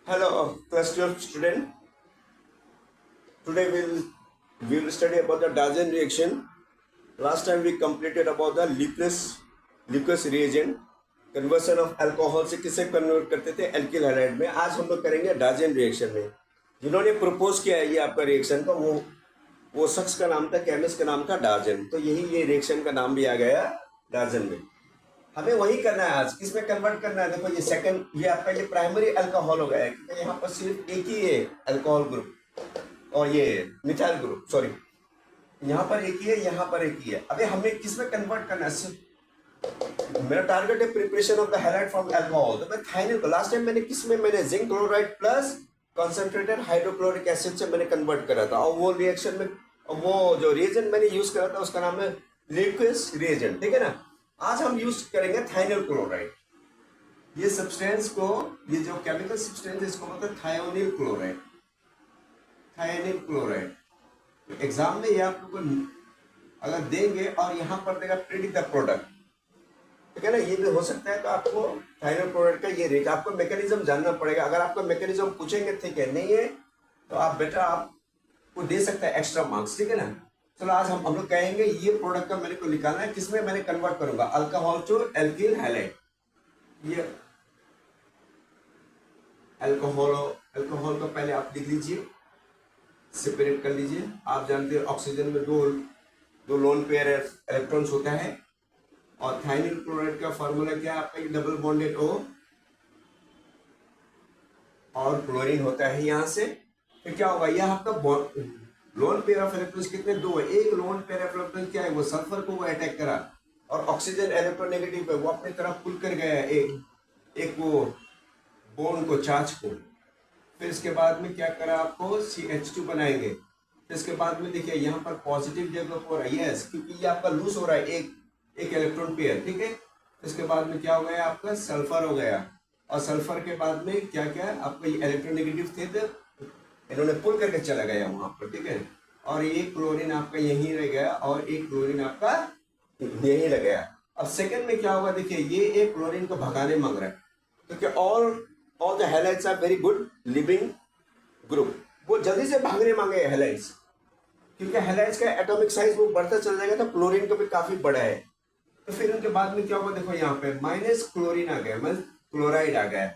Hello, class 12 student. Today we will study about the Dargen reaction. Last time we completed about the Lucas reagent, conversion of alcohol से किसे convert करते थे alkyl halide में. आज हम लोग करेंगे डार्जन रिएक्शन में. जिन्होंने प्रपोज किया है ये आपका रिएक्शन का वो शख्स का नाम था, केमिस्ट का नाम था डार्जन. तो यही ये रिएक्शन का नाम भी आ गया डार्जन में. हमें वही करना है आज. किसमें कन्वर्ट करना है? देखो ये सेकंड, ये आपका ये प्राइमरी अल्कोहल हो गया है क्योंकि यहाँ पर सिर्फ एक ही है अल्कोहल ग्रुप और ये मिथाइल ग्रुप, सॉरी यहाँ पर एक ही है, यहाँ पर एक ही है. अबे हमें किसमें कन्वर्ट करना है? मेरा टारगेट है preparation of the halide from alcohol. तो मैं थाइनिल को लास्ट टाइम मैंने zinc chloride plus concentrated hydrochloric acid से मैंने कन्वर्ट करा था. और वो रिएक्शन में वो जो रिएजेंट मैंने यूज करा था उसका नाम है लिक्विस रिएजेंट. ठीक है ना. आज हम यूज करेंगे थाइनिल क्लोराइड. ये सब्सटेंस को, ये जो केमिकल सब्सटेंस है इसको बोलते हैं thionyl chloride. Thionyl chloride exam में ये आप लोगों को अगर देंगे और यहाँ पर देगा प्रेडिक्ट द प्रोडक्ट, ठीक है ना. ये भी हो सकता है. तो आपको थाइनिल क्लोराइड का ये रेट, आपको मैकेनिज्म जानना पड़ेगा. अगर आपको मैकेनिज्म पूछेंगे ठीक है, नहीं है तो आप बेटा आपको दे सकता है एक्स्ट्रा मार्क्स. ठीक है ना. चलो आज हम लोग कहेंगे ये प्रोडक्ट का मेरे को निकालना है. किसमें मैंने कन्वर्ट करूंगा? Alcohol to alkyl halide. ये अल्कोहल को पहले आप लिख लीजिए, सेपरेट कर लीजिए. आप जानते हैं ऑक्सीजन में दो लोन पेयर इलेक्ट्रॉन्स होता है. और थाइनिल क्लोराइड का फॉर्मूला क्या है आपका? डबल बॉन्डेड O और क्लोरीन होता है यहाँ से. तो क्या होगा? यह आपका लोन पेयर ऑफ इलेक्ट्रॉन्स कितने? दो है. एक लोन पेयर ऑफ इलेक्ट्रॉन क्या है? वो सल्फर को वो अटैक करा और ऑक्सीजन इलेक्ट्रोनेगेटिव है वो अपनी तरफ पुल कर गया है एक वो बॉन्ड को, चार्ज को. फिर इसके बाद में क्या करा? आपको CH2 बनाएंगे. फिर इसके बाद में देखिए यहाँ पर पॉजिटिव डेवलप हो रहा है. यस, क्योंकि ये आपका लूज हो रहा है एक इलेक्ट्रॉन पेयर. ठीक है. इसके बाद में क्या हो गया? आपका सल्फर हो गया. और सल्फर के बाद में क्या क्या? आपका ये इलेक्ट्रोनेगेटिव थे तो इन्होंने पुल करके चला गया वहां पर. ठीक है. और एक क्लोरीन आपका यहीं रह गया और एक क्लोरीन आपका यहीं लग गया. अब सेकंड में क्या होगा? देखिए ये एक क्लोरीन को भगाने मांग रहा है क्योंकि all the halides are very good leaving group. वो जल्दी से भागने मांगे हैलाइड्स क्योंकि हैलाइड्स का एटॉमिक साइज वो बढ़ता चल जाएगा. तो क्लोरीन को भी काफी बड़ा है. तो फिर उनके बाद में क्या होगा? देखो यहाँ पे माइनस क्लोरीन आ गया, मतलब क्लोराइड आ गया.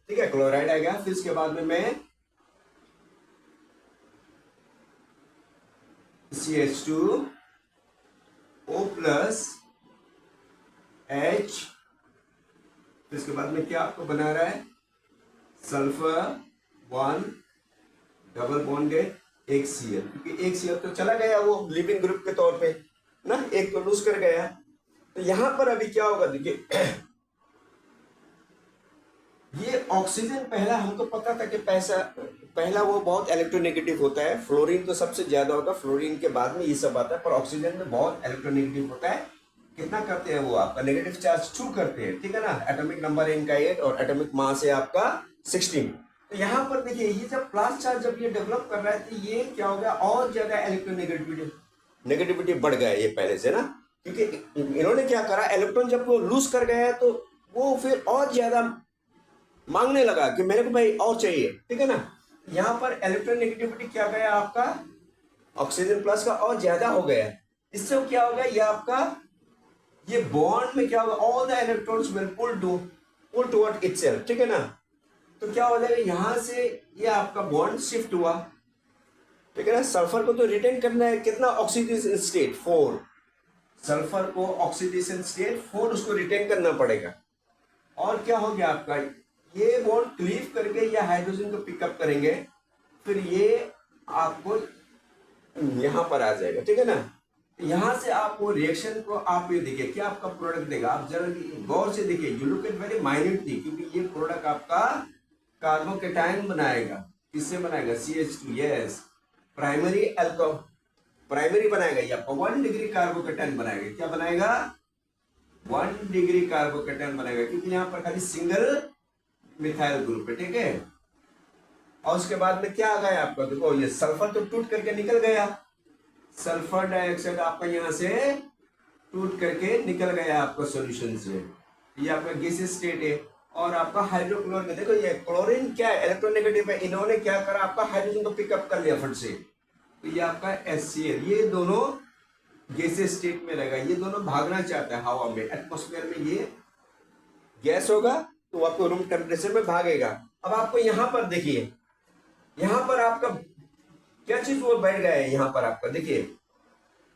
ठीक है, क्लोराइड आ गया. फिर इसके बाद में मैं CH2O प्लस H. फिर इसके बाद में क्या आपको बना रहा है? सल्फर 1 डबल बॉन्डेड एक Cl, क्योंकि एक Cl तो चला गया वो लिविंग ग्रुप के तौर पे ना, एक तो लूज कर गया. तो यहां पर अभी क्या होगा? देखिए ये ऑक्सीजन पहला हमको पता था कि पहला वो बहुत इलेक्ट्रोनेगेटिव होता है. फ्लोरीन तो सबसे ज्यादा होता है, फ्लोरीन के बाद में ये सब आता है. पर ऑक्सीजन में बहुत इलेक्ट्रोनेगेटिव होता है. कितना करते हैं वो? आपका नेगेटिव चार्ज 2 करते हैं. ठीक है ना. एटॉमिक नंबर इनका 8 और एटॉमिक मास है आपका 16. तो यहाँ पर देखिए ये जब प्लस चार्ज जब ये डेवलप कर रहा है तो ये क्या हो गया? और ज्यादा इलेक्ट्रोनेगेटिविटी बढ़ गया ये पहले से ना, क्योंकि इन्होंने क्या करा? इलेक्ट्रॉन जब वो लूज कर गया है तो वो फिर और ज्यादा मांगने लगा कि मेरे को भाई और चाहिए. ठीक है ना. यहाँ पर इलेक्ट्रोनेगेटिविटी क्या गया आपका? ऑक्सीजन प्लस का और ज्यादा हो गया. इससे क्या हो गया? ये आपका ये बॉन्ड में क्या होगा? All the electrons will pull toward itself. ठीक है ना. तो क्या हो जाएगा? यहां से ये आपका बॉन्ड शिफ्ट हुआ. ठीक है ना. सल्फर को तो रिटेन करना है. कितना? Oxidation state 4. सल्फर को ऑक्सीडेशन स्टेट 4 उसको रिटेन करना पड़ेगा. और क्या हो गया आपका? ये बॉन्ड क्लीव करके या हाइड्रोजन को पिकअप करेंगे. फिर ये आपको यहां पर आ जाएगा. ठीक है ना. यहां से आप वो रिएक्शन को आप ये देखिए क्या आपका प्रोडक्ट देगा. आप जरा गौर से देखिए. You look at very minutely, क्योंकि ये प्रोडक्ट आपका कार्बोकेटायन बनाएगा. किससे बनाएगा? CH2. यस, प्राइमरी बनाएगा. ये आपका 1 डिग्री कार्बोकेटायन बनाएगा. क्या बनाएगा? 1 डिग्री कार्बोकेटायन बनाएगा, क्योंकि यहाँ पर खाली सिंगल मिथाइल ग्रुप है. ठीक है. और उसके बाद में क्या आ गया आपका? देखो ये सल्फर तो टूट करके निकल गया. सल्फर डाइऑक्साइड आपका यहां से टूट करके निकल गया आपका सॉल्यूशन से. ये आपका गैसियस स्टेट है. और आपका हाइड्रोक्लोर में देखो ये क्लोरीन क्या है, इलेक्ट्रोनेगेटिव है, इन्होंने क्या करा आपका हाइड्रोजन को पिकअप कर लिया फट से, तो ये आपका HCl, ये दोनों गैसेस स्टेट में रहेगा, ये दोनों भागना चाहता है हवा में, एटमॉस्फेयर में ये गैस होगा तो वो आपको रूम टेम्परेचर में भागेगा। अब आपको यहाँ पर देखिए, यहाँ पर आपका क्या चीज वो बैठ गया है, यहाँ पर आपका देखिए,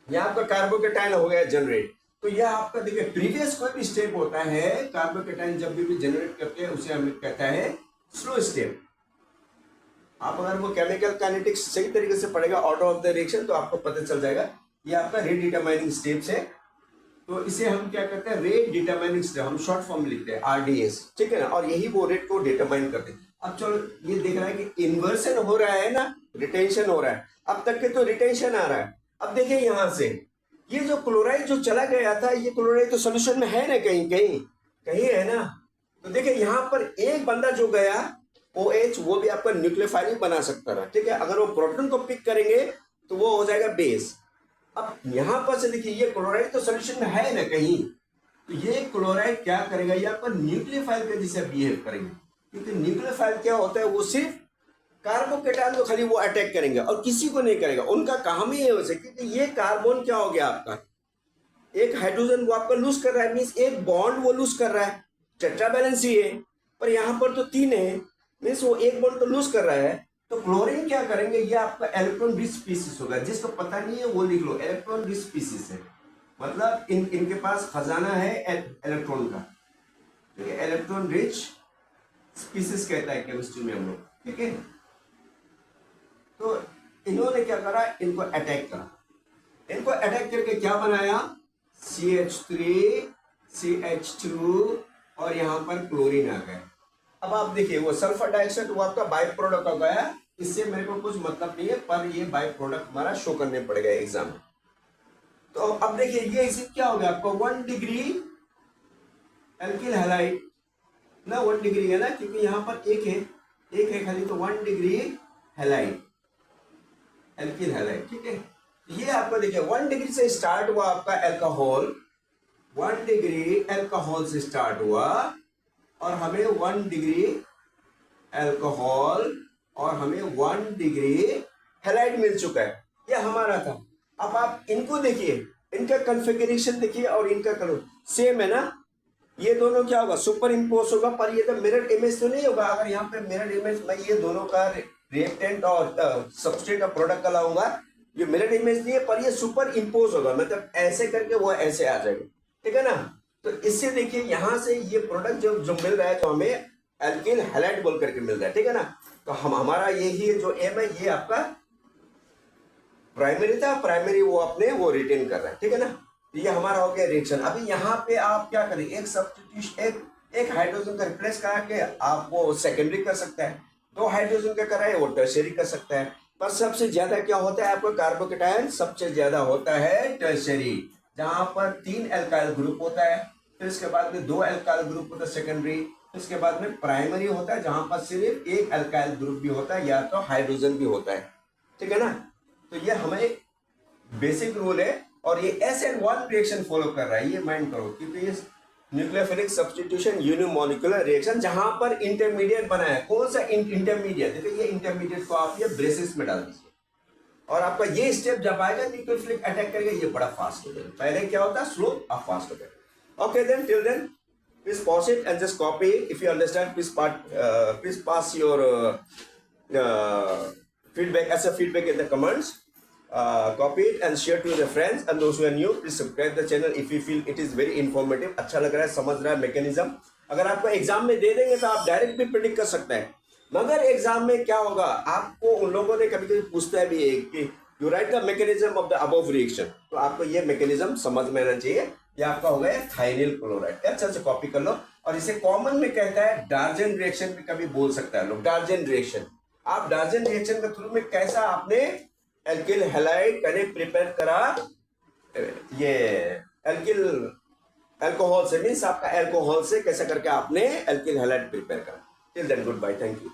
यहाँ आपका कार्बोकेटाइन हो गया जनरेट, तो यह आपका देखिए प्रीवियस कोई भी स्टेप होता है कार्बोकेटाइन जब भी जनरेट करते हैं उसे हमें कहता है स्लो स्टेप। आप अगर वो केमिकल काइनेटिक्स सही तरीके से पढ़ेगा ऑर्डर ऑफ द रिएक्शन तो आपको पता चल जाएगा ये आपका रेट डिटरमाइनिंग स्टेप्स है, तो इसे हम क्या करते हैं रेट डिटरमाइनिंग स्टेप, हम शॉर्ट फॉर्म लिखते हैं RDS, ठीक है ना, और यही वो रेट को डिटरमाइन करते हैं। अब चलो ये देख रहा है कि इन्वर्सन हो रहा है ना, रिटेंशन हो रहा है, अब तक के तो रिटेंशन आ रहा है। अब देखिए यहां से ये जो क्लोराइड जो चला गया था, ये क्लोराइड तो सोल्यूशन में है ना, कहीं कहीं कहीं है ना, तो देखिए यहाँ पर एक बंदा जो गया OH, वो भी आपका न्यूक्लियोफाइल बना सकता था, ठीक है, अगर वो प्रोटॉन को पिक करेंगे तो वो हो जाएगा बेस। अब यहां पर से देखिए ये क्लोराइड तो सोल्यूशन में है ना कहीं, तो ये क्लोराइड क्या करेगा, ये आपका न्यूक्लियोफाइल के जैसे बिहेव करेंगे, क्योंकि न्यूक्लियोफाइल क्या होता है, वो सिर्फ कार्बोकेटाइन को खाली वो अटैक करेंगे और किसी को नहीं करेगा, उनका काम ही है वैसे, क्योंकि ये कार्बन क्या हो गया आपका, एक हाइड्रोजन वो आपका लूज कर रहा है, मीन्स एक बॉन्ड वो लूज कर रहा है, टेट्रा बैलेंस ही है, पर यहाँ पर तो 3 है, मीन्स वो एक बॉन्ड तो लूज कर रहा है। तो क्लोरीन क्या करेंगे, ये आपका इलेक्ट्रॉन रिच स्पीसीज होगा, जिसको पता नहीं है वो लिख लो, इलेक्ट्रॉन रिच स्पीसीज है, मतलब इनके पास खजाना है इलेक्ट्रॉन का, ठीक है, इलेक्ट्रॉन रिच स्पीसीज कहता है केमिस्ट्री में हम लोग, ठीक है। तो इन्होंने क्या करा, इनको अटैक करा, इनको अटैक करके क्या बनाया, CH3 CH2 और यहां पर क्लोरीन आ गया। अब आप देखिए वो सल्फर डाइऑक्साइड वो आपका बाई प्रोडक्ट हो गया, इससे मेरे को कुछ मतलब नहीं है, पर ये बाई प्रोडक्ट हमारा शो करने पड़ेगा एग्जाम में। तो अब देखिए ये इसे क्या हो गया आपको 1 डिग्री एल्किल हैलाइड ना, 1 डिग्री है ना, क्योंकि यहाँ पर एक है खाली, तो 1 डिग्री हैलाइड, एल्किल हैलाइड, ठीक है। ये आपको देखिए 1 डिग्री से स्टार्ट हुआ आपका एल्कोहल, 1 डिग्री एल्कोहल से स्टार्ट हुआ और हमें 1 डिग्री एल्कोहल और हमें 1 डिग्री हैलाइड मिल चुका है, ये हमारा था। अब आप इनको देखिए, इनका कॉन्फ़िगरेशन देखिए और इनका कलर सेम है ना, ये दोनों क्या होगा, सुपर इम्पोज होगा, पर ये तो मिरर इमेज तो नहीं होगा। अगर यहाँ पे मिरर इमेज मैं ये दोनों का रिएक्टेंट और सबस्ट्रेट का प्रोडक्ट का लाऊंगा, ये मिरर इमेज नहीं है, पर ये सुपर इम्पोज होगा, मतलब ऐसे करके वो ऐसे आ जाएगा, ठीक है ना। तो इससे देखिए यहां से ये प्रोडक्ट जो मिल रहा है, जो हमें एल्किल हैलाइड बोल करके मिल रहा है, ठीक है ना। तो हमारा यही जो एम है, ये आपका प्राइमरी था, प्राइमरी वो अपने वो रिटेन कर रहा है, ठीक है ना। ये हमारा हो गया रिएक्शन। अभी यहाँ पे आप क्या करें, एक सब्स्टिट्यूशन एक हाइड्रोजन का रिप्लेस करा के आप वो सेकेंडरी कर सकता है, 2 हाइड्रोजन का कराए वो टर्शियरी कर सकता है, पर सबसे ज्यादा क्या होता है आपको कार्बोकेटाइन सबसे ज्यादा होता है टर्शियरी, जहां पर 3 एल्काइल ग्रुप होता है, फिर इसके बाद में 2 एल्काइल ग्रुप होता है सेकेंडरी, इसके बाद में प्राइमरी होता है जहां पर सिर्फ एक एल्काइल ग्रुप भी होता है या तो हाइड्रोजन भी होता है, ठीक है ना। तो ये हमें बेसिक रूल है और ये SN1 रिएक्शन फॉलो कर रहा है, ये माइंड करो, क्योंकि ये न्यूक्लियोफिलिक सब्स्टिट्यूशन यूनिमोलिकुलर रिएक्शन जहां पर इंटरमीडिएट बना है। कौन सा इंटरमीडिएट, देखिए ये इंटरमीडिएट को आप ये ब्रेसिस में डाल दीजिए और आपका ये स्टेप जब आएगा न्यूक्लियोफिलिक अटैक करेगा, ये बड़ा फास्ट हो जाएगा। पहले क्या होता है स्लो, अब फास्ट हो जाएगा। Okay then, till then please pause it and just copy. If you understand, please pass your feedback as a feedback in the comments. Copy it and share to your friends, and those who are new, please subscribe the channel if you feel it is very informative. अच्छा लग रहा है, समझ रहा है mechanism. अगर आपको exam में दे देंगे तो आप डायरेक्ट भी प्रिडिक्ट कर सकते हैं, मगर एग्जाम में क्या होगा, आपको उन लोगों ने कभी कभी पूछता है भी कि you right the mechanism of the above reaction, तो आपको ये मैकेनिज्म समझ में आना चाहिए। ये आपका हो गया थाइनिल क्लोराइड, अच्छा से कॉपी कर लो। और इसे कॉमन में कहता है डार्जन रिएक्शन भी कभी बोल सकता है लोग, डार्जन रिएक्शन। आप डार्जन रिएक्शन के थ्रू में कैसा आपने एल्किल हैलाइड कने प्रिपेयर करा, ये एल्किल अल्कोहल से, मीन्स आपका अल्कोहल से कैसा करके आपने एल्किल हैलाइड प्रिपेयर करा। Till then goodbye, thank you.